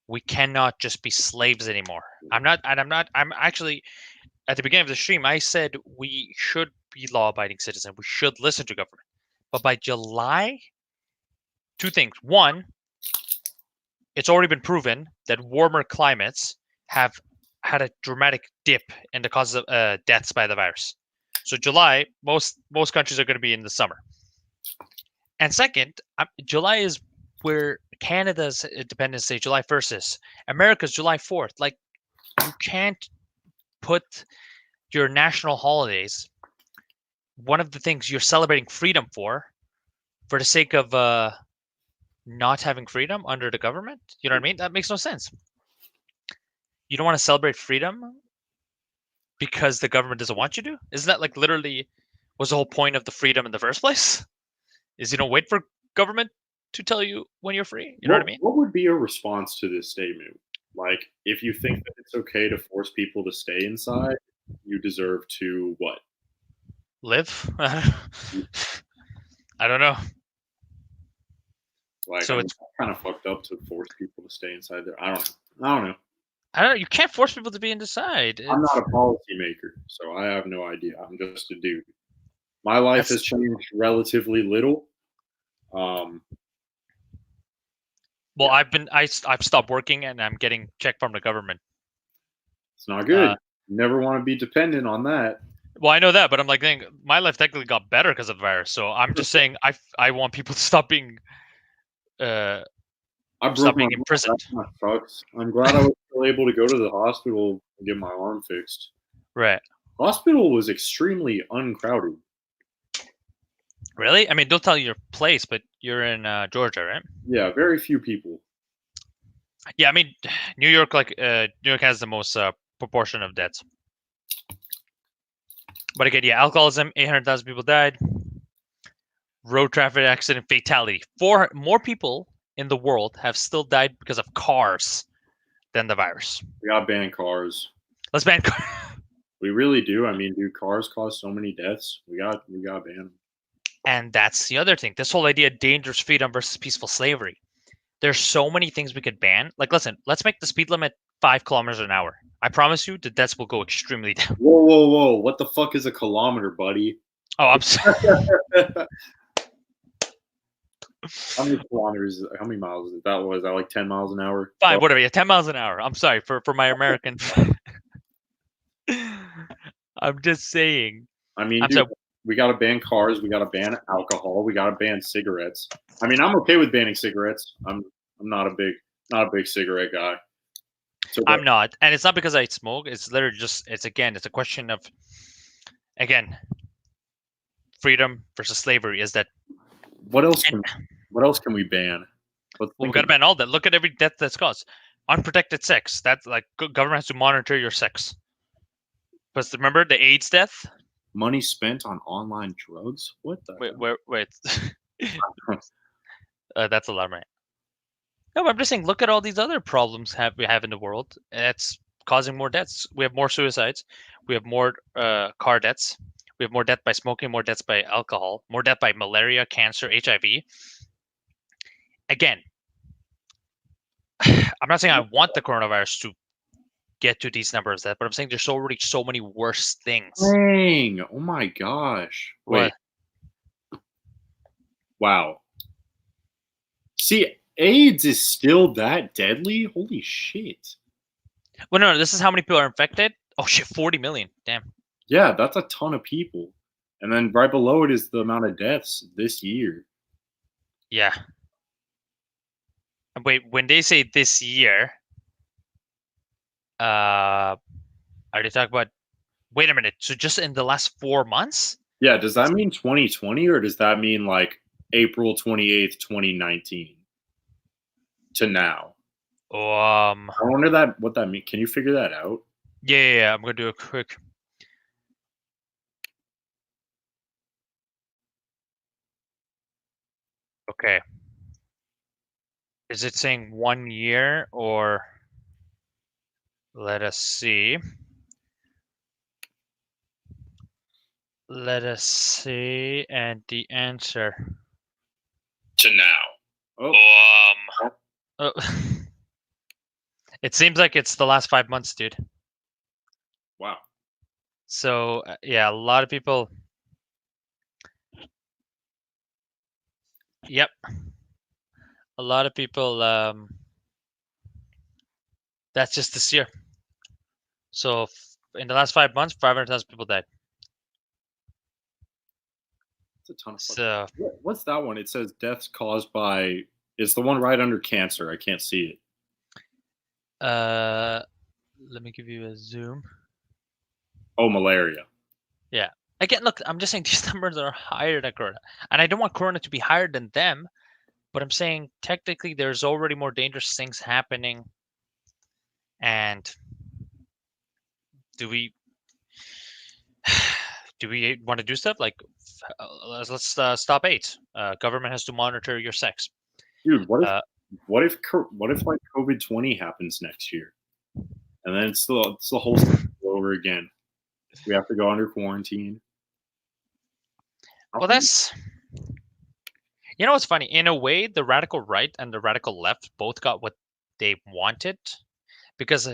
we cannot just be slaves anymore. I'm actually, at the beginning of the stream, I said we should be law-abiding citizens. We should listen to government. But by July, two things. One, it's already been proven that warmer climates have had a dramatic dip in the causes of deaths by the virus. So July, most countries are going to be in the summer. And second, July is where Canada's Independence Day, July 1st is. America's July 4th. Like, you can't put your national holidays, one of the things you're celebrating freedom for the sake of not having freedom under the government. You know what I mean? That makes no sense. You don't want to celebrate freedom because the government doesn't want you to? Isn't that like literally was the whole point of the freedom in the first place? Is you don't wait for government to tell you when you're free. You know what I mean? What would be a response to this statement? Like, if you think that it's okay to force people to stay inside, you deserve to what? Live? I don't know. Like, so it's kind of fucked up to force people to stay inside there. I don't know. You can't force people to be inside. I'm not a policymaker, so I have no idea. I'm just a dude. My life has changed relatively little. Well, I've stopped working and I'm getting check from the government. It's not good. You never want to be dependent on that. Well, I know that, but I'm like, dang, my life technically got better because of the virus. So I'm just saying, I want people to stop being, stop being imprisoned. That sucks. I'm glad I was still able to go to the hospital and get my arm fixed. Right. Hospital was extremely uncrowded. Really? I mean, don't tell your place, but you're in Georgia, right? Yeah, very few people. Yeah, I mean, New York has the most proportion of deaths. But again, yeah, alcoholism, 800,000 people died. Road traffic accident fatality. More people in the world have still died because of cars than the virus. We got ban cars. Let's ban cars. We really do. I mean, dude, cars cause so many deaths. We got ban. And that's the other thing. This whole idea of dangerous freedom versus peaceful slavery. There's so many things we could ban. Like, listen, let's make the speed limit 5 kilometers an hour. I promise you, the deaths will go extremely down. Whoa, whoa, whoa! What the fuck is a kilometer, buddy? Oh, I'm sorry. How many kilometers? How many miles is that? Was that like 10 miles an hour? 5, whatever. Yeah, 10 miles an hour. I'm sorry for my American. I'm just saying. I mean, I'm dude, sorry. we gotta ban cars. We gotta ban alcohol. We gotta ban cigarettes. I mean, I'm okay with banning cigarettes. I'm not a big cigarette guy. So, I'm not, and it's not because I smoke. It's literally just it's a question of freedom versus slavery. Is that what else can we ban? well, we got to ban all that. Look at every death that's caused. Unprotected sex. That's like government has to monitor your sex. But remember the AIDS death? Money spent on online drugs? What the? Wait. That's alarming. Right? No, but I'm just saying. Look at all these other problems we have in the world. It's causing more deaths. We have more suicides. We have more car deaths. We have more death by smoking, more deaths by alcohol, more death by malaria, cancer, HIV. Again, I'm not saying I want the coronavirus to get to these numbers, but I'm saying there's already so many worse things. Dang! Oh my gosh! Wait. What? Wow. See, AIDS is still that deadly? Holy shit! Well, no, this is how many people are infected. Oh shit, 40 million. Damn. Yeah, that's a ton of people. And then right below it is the amount of deaths this year. Yeah. Wait, when they say this year, are they talking about? Wait a minute. So just in the last 4 months? Yeah, does that mean 2020 or does that mean like April 28th, 2019 to now? I wonder what that means. Can you figure that out? Yeah. I'm gonna do a quick. Okay. Is it saying 1 year or? Let us see. Let us see, and the answer to now. It seems like it's the last 5 months, dude. Wow. So yeah, a lot of people. Yep. A lot of people. That's just this year. So in the last 5 months, 500,000 people died. That's a ton of. So what's that one? It says deaths caused by. It's the one right under cancer. I can't see it. Let me give you a zoom. Oh, malaria. Yeah. Again, look, I'm just saying these numbers are higher than Corona. And I don't want Corona to be higher than them, but I'm saying technically there's already more dangerous things happening. And do we want to do stuff like let's stop AIDS? Government has to monitor your sex. Dude, what if like COVID-20 happens next year, and then it's the whole thing over again? We have to go under quarantine. Well, that's what's funny. In a way, the radical right and the radical left both got what they wanted, because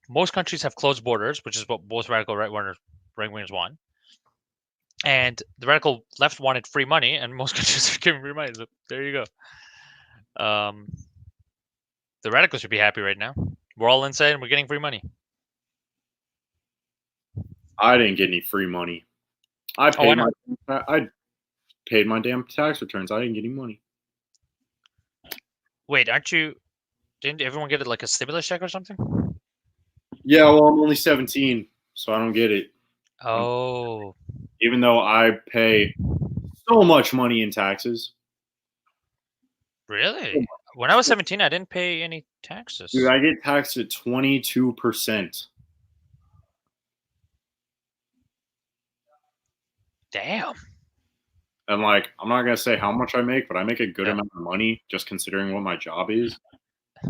most countries have closed borders, which is what most radical right-wingers want. And the radical left wanted free money, and most countries are giving free money. So there you go. The radicals should be happy right now. We're all inside and we're getting free money. I didn't get any free money. I paid my damn tax returns. I didn't get any money. Wait, didn't everyone get it like a stimulus check or something? Yeah, well, I'm only 17, so I don't get it. Oh. Even though I pay so much money in taxes. Really? When I was 17, I didn't pay any taxes. Dude, I get taxed at 22%. Damn. And like, I'm not gonna say how much I make, but I make a good amount of money just considering what my job is. I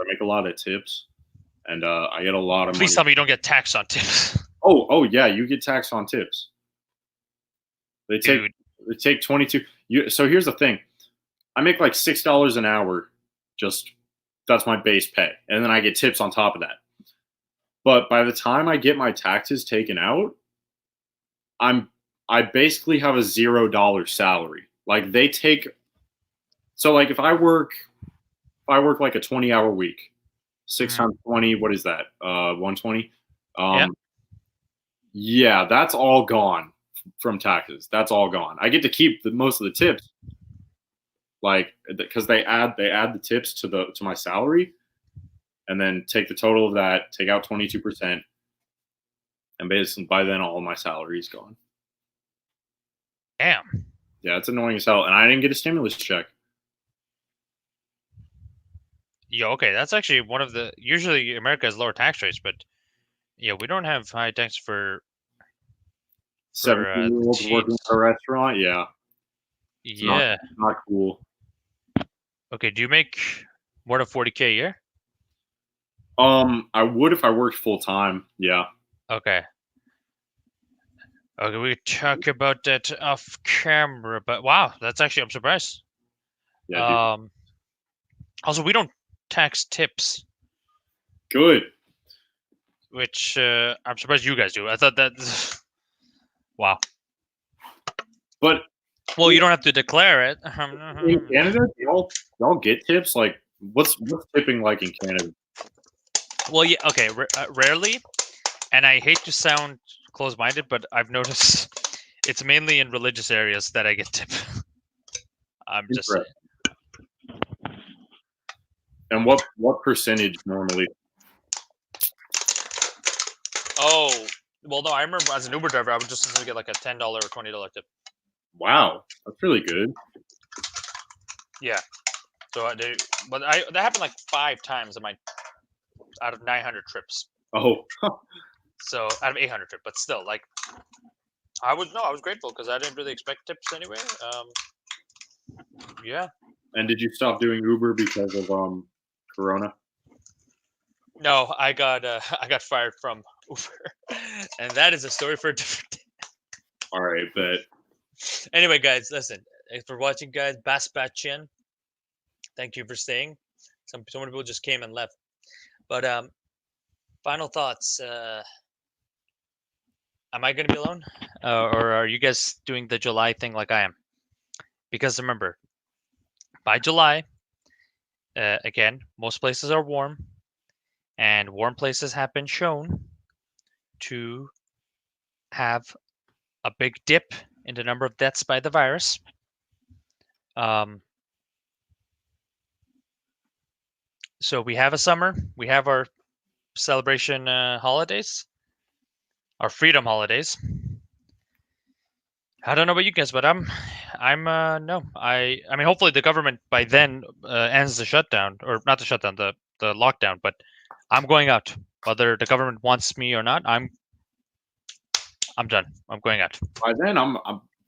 make a lot of tips, and I get a lot of money. Please tell me you don't get taxed on tips. Oh yeah, you get taxed on tips. They take 22. So here's the thing: I make like $6 an hour. Just that's my base pay, and then I get tips on top of that. But by the time I get my taxes taken out, I'm I basically have a $0 salary. Like they take so like if I work like a 20-hour week, 6 Mhm. times 20, what is that? 120. Yeah. Yeah, that's all gone from taxes. That's all gone. I get to keep most of the tips, like because they add the tips to my salary, and then take the total of that, take out 22%, and basically by then all of my salary is gone. Damn. Yeah, it's annoying as hell, and I didn't get a stimulus check. Yeah. Okay. That's actually one of the. Usually, America has lower tax rates, but yeah, we don't have high tax for 17-year-olds working teens. at a restaurant, yeah, it's not Yeah. not cool. Okay. Do you make more than 40K a year? I would if I worked full time. Yeah, Okay. Okay, we could talk about that off camera, but wow, that's actually I'm surprised. yeah, dude. Um, Also, we don't tax tips, Good, which I'm surprised you guys do. I thought that wow. but Well, you don't have to declare it. in Canada, y'all get tips? Like, what's tipping like in Canada? Well, yeah, okay, rarely, and I hate to sound close-minded, but I've noticed it's mainly in religious areas that I get tip. I'm just saying. Interesting. And what percentage normally? Oh, well, no, I remember as an Uber driver, I would just get like a $10 or $20 tip. Wow, that's really good. Yeah. So but that happened like 5 times in my out of 900 trips. Oh, So out of 800 trips, but still, like I was grateful because I didn't really expect tips anyway. Yeah. and did you stop doing Uber because of Corona? No, I got fired from Uber, and that is a story for a different day. All right, but Anyway, guys, listen. Thanks for watching, guys. Baspatchian, thank you for staying. So many people just came and left. But final thoughts. Am I going to be alone, or are you guys doing the July thing like I am? Because remember, by July, again, most places are warm, and warm places have been shown to have a big dip in the number of deaths by the virus. Um, so we have a summer, we have our celebration holidays, our freedom holidays. I don't know about you guys, but I'm no, I mean, hopefully the government by then ends the shutdown, or not the shutdown, the lockdown. But I'm going out, whether the government wants me or not. I'm done. I'm going out. by then I'm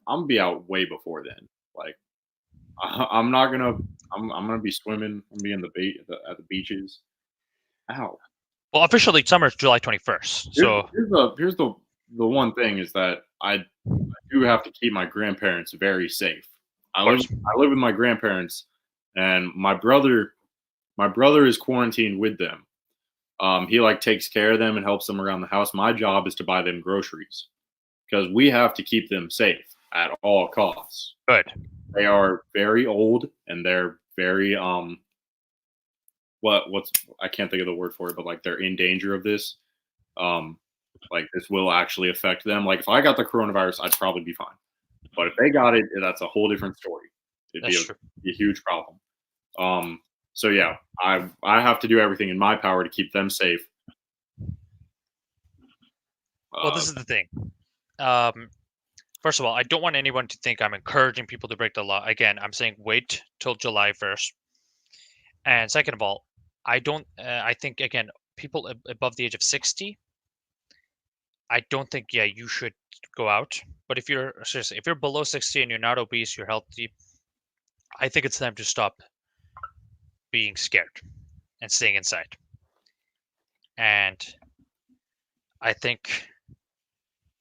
gonna be out way before then. Like I'm not gonna I'm gonna be swimming. I'm gonna be in at the beaches. Ow. Well, officially, summer is July 21st. Here's So, of here's the one thing is that I do have to keep my grandparents very safe. course, I live with my grandparents, and my brother is quarantined with them. He like takes care of them and helps them around the house. My job is to buy them groceries because we have to keep them safe at all costs. good. They are very old and they're very what's I can't think of the word for it, but like they're in danger of this. Um, like this will actually affect them. Like if I got the coronavirus, I'd probably be fine. But if they got it, that's a whole different story. It'd That's true. be a huge problem. So yeah, I have to do everything in my power to keep them safe. Well, this is the thing. Um, First of all, I don't want anyone to think I'm encouraging people to break the law. Again, I'm saying wait till July 1st. And second of all, I don't. I think again, people above the age of 60, I don't think you should go out. But if you're seriously, if you're below 60 and you're not obese, you're healthy, I think it's time to stop being scared and staying inside. And I think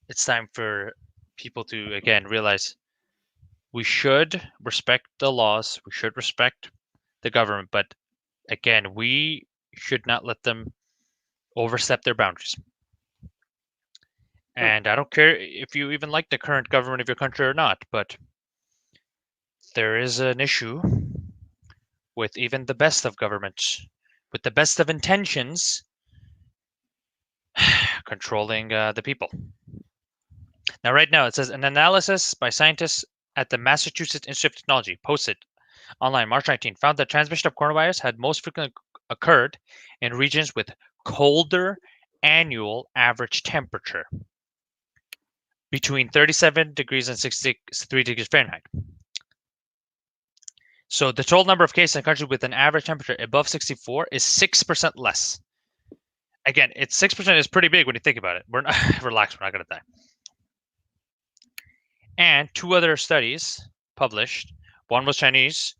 it's time for people to again realize we should respect the laws. We should respect the government, but again, we should not let them overstep their boundaries. And I don't care if you even like the current government of your country or not, but there is an issue with even the best of governments, with the best of intentions, controlling the people. Now, right now, it says an analysis by scientists at the Massachusetts Institute of Technology, posted online March 19, found that transmission of coronavirus had most frequently occurred in regions with colder annual average temperature between 37 degrees and 63 degrees Fahrenheit. So the total number of cases in countries with an average temperature above 64 is 6% less. Again, it's 6% is pretty big when you think about it. We're not relax, we're not going to die. And two other studies published. One was Chinese.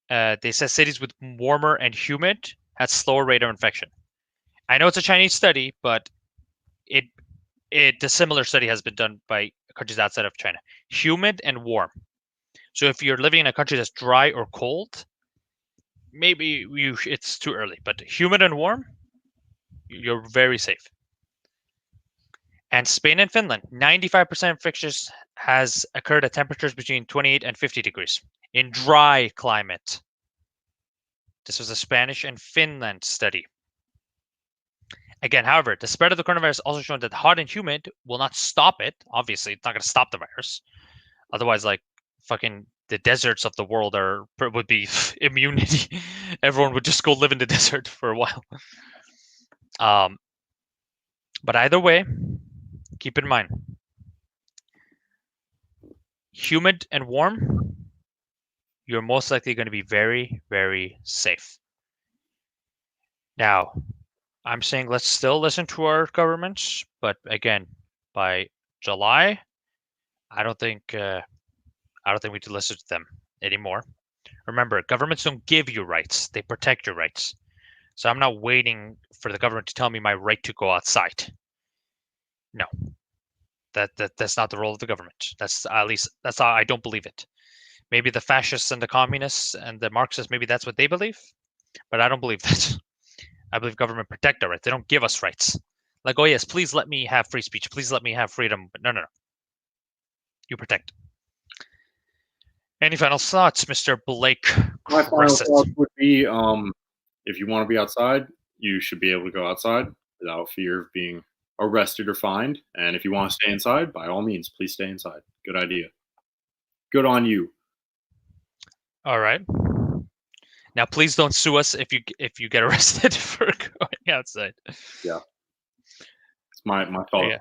They said cities with warmer and humid had slower rate of infection. I know it's a Chinese study, but the similar study has been done by countries outside of China. Humid and warm. So if you're living in a country that's dry or cold, maybe it's too early. But humid and warm, you're very safe. And Spain and Finland, 95% of infections has occurred at temperatures between 28 and 50 degrees in dry climate. This was a Spanish and Finland study. Again, however, the spread of the coronavirus also shown that hot and humid will not stop it. Obviously, it's not going to stop the virus. Otherwise, like fucking the deserts of the world would be immunity. Everyone would just go live in the desert for a while. But either way, keep in mind, humid and warm, you're most likely going to be very, very safe. Now, I'm saying let's still listen to our governments, but again, by July, I don't think we need to listen to them anymore. Remember, governments don't give you rights; they protect your rights. So I'm not waiting for the government to tell me my right to go outside. No, that's not the role of the government. That's how I don't believe it. Maybe the fascists and the communists and the Marxists, maybe that's what they believe, but I don't believe that. I believe government protect our rights. They don't give us rights. Like, oh yes, please let me have free speech. Please let me have freedom. But no. You protect. Any final thoughts, Mr. Blake? My final thoughts would be, if you want to be outside, you should be able to go outside without fear of being arrested or fined. And if you want to stay inside, by all means, please stay inside. Good idea. Good on you. All right. Now, please don't sue us if you get arrested for going outside. Yeah, it's my thought. Yeah.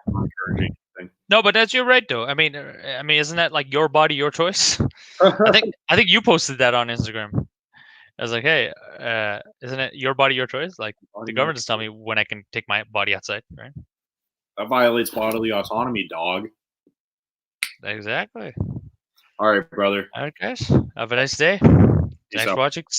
No, but you're right though. I mean, isn't that like your body, your choice? I think you posted that on Instagram. I was like, hey, isn't it your body, your choice? Like the government just tell me when I can take my body outside, right? That violates bodily autonomy, dog. Exactly. All right, brother. All right, guys. Have a nice day. Thanks for watching. See